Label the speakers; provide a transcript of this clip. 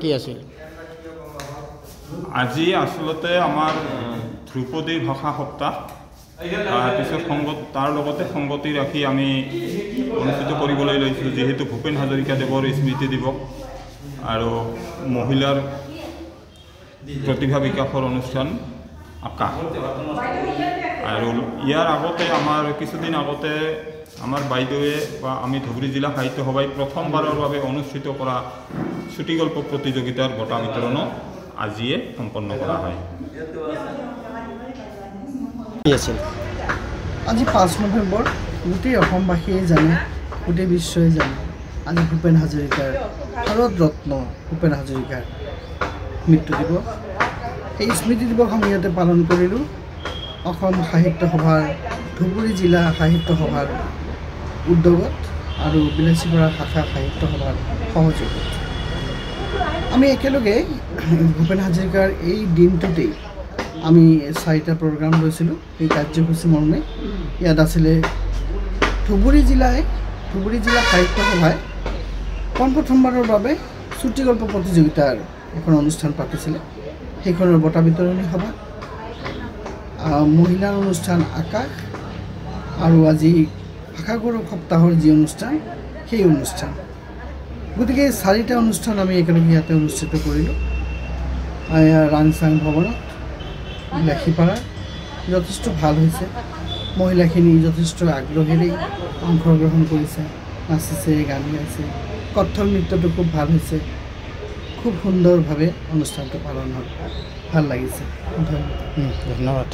Speaker 1: কি আছিল
Speaker 2: আজি আসলতে আমাৰ ধ্ৰুপদী ভাষা সপ্তাহ তাৰপিছত তাৰ লগতে সংগতি ৰাখি আমি অনুষ্ঠিত কৰিবলৈ লৈছোঁ যেহেতু ভূপেন হাজৰিকাদেৱৰ স্মৃতি দিৱস আৰু মহিলাৰ প্ৰতিভা বিকাশৰ অনুষ্ঠান আকাশ আৰু ইয়াৰ আগতে আমাৰ কিছুদিন আগতে আমাৰ বাইদেৱে বা আমি ধুবুৰী জিলা সাহিত্য সভাই প্ৰথমবাৰৰ বাবে অনুষ্ঠিত কৰা চুটিগল্প প্ৰতিযোগিতাৰ বঁটা বিতৰণো আজিয়ে সম্পন্ন কৰা হয়।
Speaker 3: আজি 5 নৱেম্বৰ গোটেই অসমবাসীয়ে জানে, গোটেই বিশ্বই জানে আজি ভূপেন হাজৰিকাৰ ভাৰত ৰত্ন ভূপেন হাজৰিকাৰ মৃত্যু দিৱস। এই স্মৃতি দিৱস আমি ইয়াতে পালন কৰিলোঁ অসম সাহিত্য সভাৰ ধুবুৰী জিলা সাহিত্য সভাৰ উদ্যোগত আৰু বিলাসীপাৰা শাখা সাহিত্য সভাৰ সহযোগত আমি একেলগে ভূপেন হাজৰিকাৰ এই দিনটোতেই আমি 4টা প্ৰগ্ৰাম লৈছিলোঁ। এই কাৰ্যসূচী মৰ্মে ইয়াত আছিলে ধুবুৰী জিলা সাহিত্য সভাই পোনপ্ৰথমবাৰৰ বাবে চুটিগল্প প্ৰতিযোগিতাৰ এখন অনুষ্ঠান পাতিছিলে। সেইখনৰ বঁটা বিতৰণী সভা, মহিলাৰ অনুষ্ঠান আকাশ আৰু আজি ভাষা গৌৰৱ সপ্তাহৰ যি অনুষ্ঠান সেই অনুষ্ঠান, গতিকে 4টা অনুষ্ঠান আমি একেলগে ইয়াতে অনুষ্ঠিত কৰিলোঁ। ৰাংচাং ভৱনত, বিলাসীপাৰা যথেষ্ট ভাল হৈছে মহিলাখিনি যথেষ্ট আগ্ৰহেৰেই অংশগ্ৰহণ কৰিছে নাচিছে গান গাইছে কত্থক নৃত্যটো খুব ভাল হৈছে খুব সুন্দৰভাৱে অনুষ্ঠানটো পালন হ'ল ভাল লাগিছে ধন্যবাদ
Speaker 1: ধন্যবাদ